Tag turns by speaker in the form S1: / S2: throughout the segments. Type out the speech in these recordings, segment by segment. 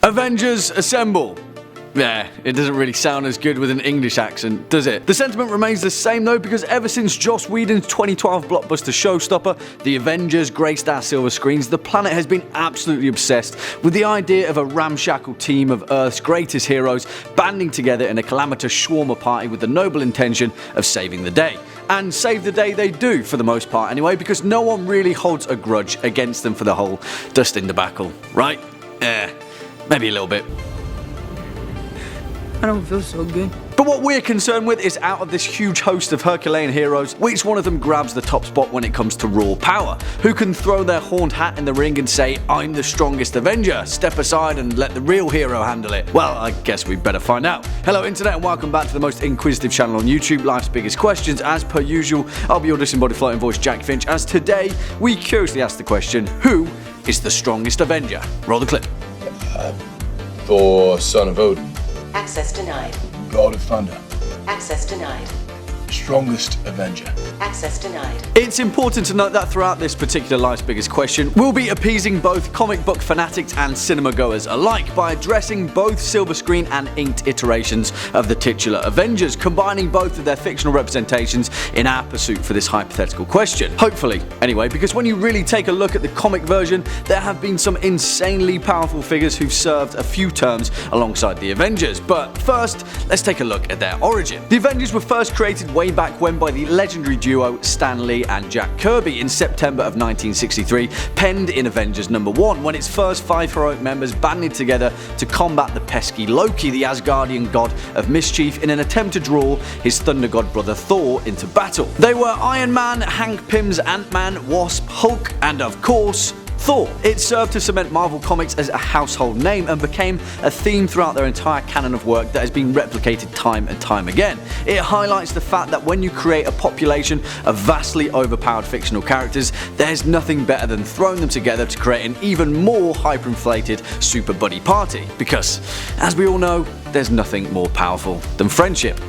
S1: Avengers assemble. Yeah, it doesn't really sound as good with an English accent, does it? The sentiment remains the same though, because ever since Joss Whedon's 2012 blockbuster showstopper, The Avengers, graced our silver screens, the planet has been absolutely obsessed with the idea of a ramshackle team of Earth's greatest heroes banding together in a calamitous shawarma party with the noble intention of saving the day. And save the day they do, for the most part anyway, because no one really holds a grudge against them for the whole dusting debacle, right? Maybe a little bit.
S2: I don't feel so good.
S1: But what we're concerned with is, out of this huge host of Herculean heroes, which one of them grabs the top spot when it comes to raw power? Who can throw their horned hat in the ring and say, "I'm the strongest Avenger, step aside and let the real hero handle it"? Well, I guess we'd better find out. Hello internet, and welcome back to the most inquisitive channel on YouTube, Life's Biggest Questions. As per usual, I'll be your disembodied floating voice Jack Finch, as today we curiously ask the question, who is the strongest Avenger? Roll the clip.
S3: Thor, son of Odin.
S4: Access denied.
S3: God of Thunder.
S4: Access denied.
S3: Strongest Avenger.
S4: Access denied.
S1: It's important to note that throughout this particular Life's Biggest Question, we'll be appeasing both comic book fanatics and cinema goers alike by addressing both silver screen and inked iterations of the titular Avengers, combining both of their fictional representations in our pursuit for this hypothetical question. Hopefully, anyway, because when you really take a look at the comic version, there have been some insanely powerful figures who've served a few terms alongside the Avengers. But first, let's take a look at their origin. The Avengers were first created way back when by the legendary duo Stan Lee and Jack Kirby in September of 1963, penned in Avengers #1, when its first 5 heroic members banded together to combat the pesky Loki, the Asgardian god of mischief, in an attempt to draw his thunder god brother Thor into battle. They were Iron Man, Hank Pym's Ant-Man, Wasp, Hulk, and of course, Thor. It served to cement Marvel Comics as a household name and became a theme throughout their entire canon of work that has been replicated time and time again. It highlights the fact that when you create a population of vastly overpowered fictional characters, there's nothing better than throwing them together to create an even more hyperinflated super buddy party. Because, as we all know, there's nothing more powerful than friendship.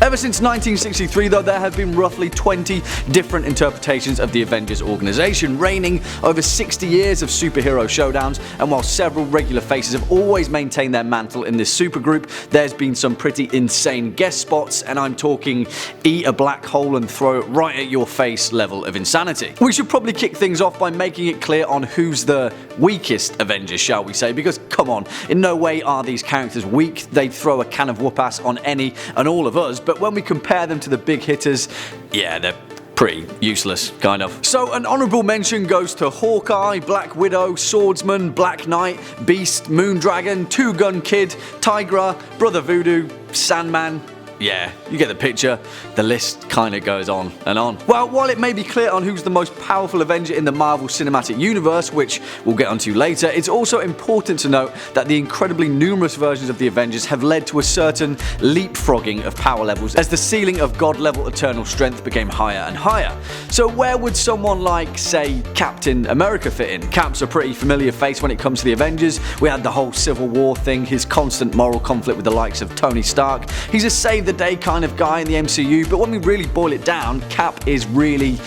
S1: Ever since 1963 though, there have been roughly 20 different interpretations of the Avengers organization, reigning over 60 years of superhero showdowns, and while several regular faces have always maintained their mantle in this supergroup, there's been some pretty insane guest spots, and I'm talking eat a black hole and throw it right at your face level of insanity. We should probably kick things off by making it clear on who's the weakest Avengers, shall we say, because come on, in no way are these characters weak. They'd throw a can of whoop-ass on any and all of us, but when we compare them to the big hitters, yeah, they're pretty useless, kind of. So an honourable mention goes to Hawkeye, Black Widow, Swordsman, Black Knight, Beast, Moondragon, Two Gun Kid, Tigra, Brother Voodoo, Sandman. Yeah, you get the picture. The list kinda goes on and on. Well, while it may be clear on who's the most powerful Avenger in the Marvel Cinematic Universe, which we'll get onto later, it's also important to note that the incredibly numerous versions of the Avengers have led to a certain leapfrogging of power levels as the ceiling of god-level eternal strength became higher and higher. So where would someone like, say, Captain America fit in? Cap's a pretty familiar face when it comes to the Avengers. We had the whole Civil War thing, his constant moral conflict with the likes of Tony Stark. He's a save the day kind of guy in the MCU, but when we really boil it down, Cap is really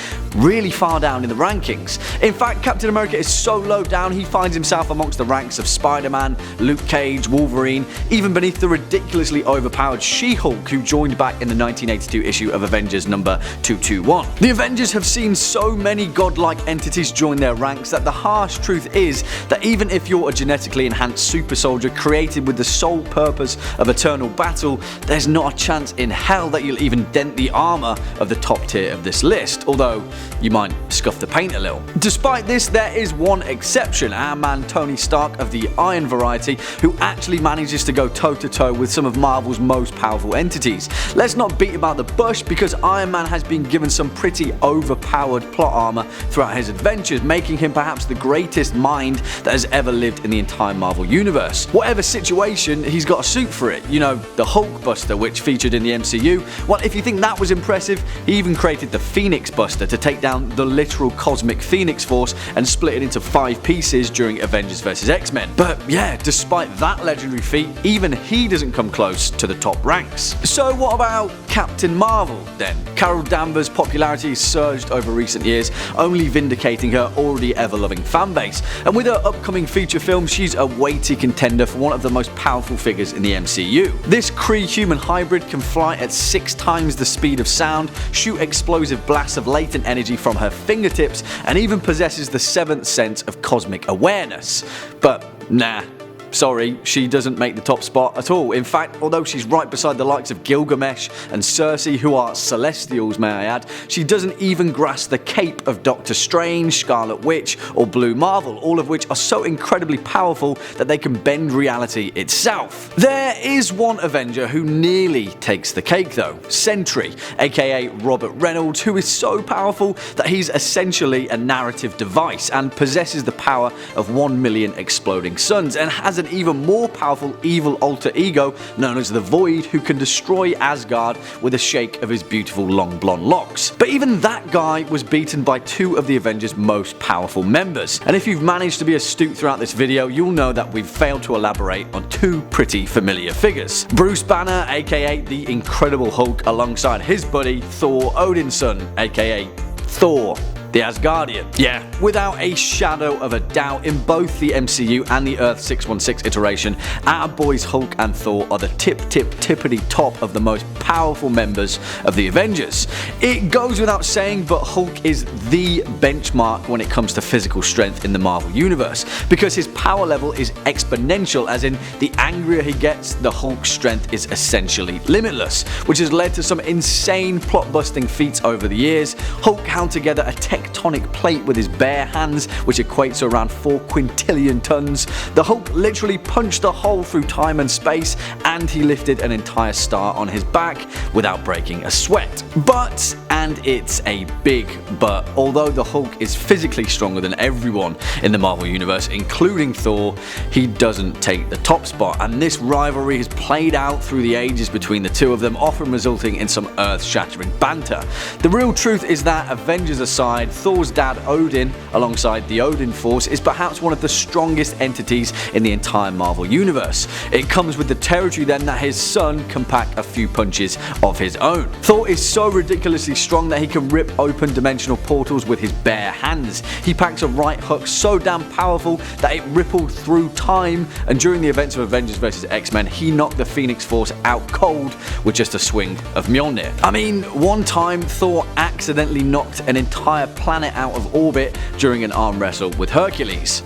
S1: far down in the rankings. In fact, Captain America is so low down he finds himself amongst the ranks of Spider-Man, Luke Cage, Wolverine, even beneath the ridiculously overpowered She-Hulk, who joined back in the 1982 issue of Avengers number 221. The Avengers have seen so many godlike entities join their ranks that the harsh truth is that even if you're a genetically enhanced super soldier created with the sole purpose of eternal battle, there's not a chance in hell that you'll even dent the armor of the top tier of this list, although you might scuff the paint a little. Despite this, there is one exception, our man Tony Stark of the Iron variety, who actually manages to go toe-to-toe with some of Marvel's most powerful entities. Let's not beat about the bush, because Iron Man has been given some pretty overpowered plot armor throughout his adventures, making him perhaps the greatest mind that has ever lived in the entire Marvel universe. Whatever situation, he's got a suit for it. You know, the Hulk Buster, which featured in the MCU. Well, if you think that was impressive, he even created the Phoenix Buster to take down the literal cosmic Phoenix Force and split it into 5 pieces during Avengers vs. X-Men. But yeah, despite that legendary feat, even he doesn't come close to the top ranks. So what about Captain Marvel then? Carol Danvers' popularity surged over recent years, only vindicating her already ever-loving fanbase. And with her upcoming feature film, she's a weighty contender for one of the most powerful figures in the MCU. This Kree-human hybrid can fly at 6 times the speed of sound, shoot explosive blasts of latent energy from her fingertips, and even possesses the 7th sense of cosmic awareness. But nah. Sorry, she doesn't make the top spot at all. In fact, although she's right beside the likes of Gilgamesh and Cersei, who are Celestials may I add, she doesn't even grasp the cape of Doctor Strange, Scarlet Witch or Blue Marvel, all of which are so incredibly powerful that they can bend reality itself. There is one Avenger who nearly takes the cake though, Sentry, aka Robert Reynolds, who is so powerful that he's essentially a narrative device and possesses the power of 1 million exploding suns, and has an even more powerful evil alter ego known as the Void, who can destroy Asgard with a shake of his beautiful long blonde locks. But even that guy was beaten by 2 of the Avengers' most powerful members. And if you've managed to be astute throughout this video, you'll know that we've failed to elaborate on 2 pretty familiar figures. Bruce Banner, aka the Incredible Hulk, alongside his buddy Thor Odinson, aka Thor the Asgardian. Yeah, without a shadow of a doubt, in both the MCU and the Earth 616 iteration, our boys Hulk and Thor are the tippity top of the most powerful members of the Avengers. It goes without saying, but Hulk is the benchmark when it comes to physical strength in the Marvel Universe, because his power level is exponential, as in the angrier he gets, the Hulk's strength is essentially limitless, which has led to some insane plot-busting feats over the years. Hulk held together a tectonic plate with his bare hands, which equates to around 4 quintillion tons. The Hulk literally punched a hole through time and space, and he lifted an entire star on his back without breaking a sweat. But, and it's a big but, although the Hulk is physically stronger than everyone in the Marvel Universe, including Thor, he doesn't take the top spot, and this rivalry has played out through the ages between the two of them, often resulting in some earth-shattering banter. The real truth is that, Avengers aside, Thor's dad Odin, alongside the Odin Force, is perhaps one of the strongest entities in the entire Marvel Universe. It comes with the territory then that his son can pack a few punches of his own. Thor is so ridiculously strong that he can rip open dimensional portals with his bare hands. He packs a right hook so damn powerful that it rippled through time, and during the events of Avengers vs. X-Men, he knocked the Phoenix Force out cold with just a swing of Mjolnir. I mean, one time Thor accidentally knocked an entire planet out of orbit during an arm wrestle with Hercules.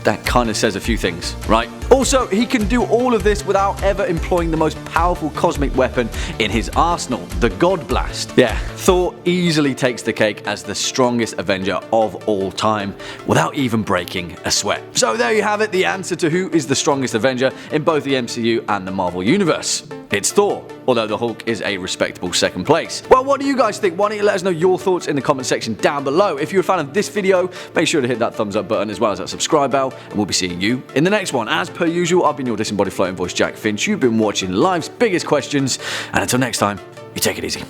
S1: That kind of says a few things, right? Also, he can do all of this without ever employing the most powerful cosmic weapon in his arsenal, the God Blast. Yeah, Thor easily takes the cake as the strongest Avenger of all time, without even breaking a sweat. So there you have it, the answer to who is the strongest Avenger in both the MCU and the Marvel Universe. It's Thor, although the Hulk is a respectable second place. Well, what do you guys think? Why don't you let us know your thoughts in the comment section down below. If you're a fan of this video, make sure to hit that thumbs up button as well as that subscribe bell, and we'll be seeing you in the next one. As per usual, I've been your disembodied floating voice, Jack Finch. You've been watching life's biggest questions, and until next time, you take it easy.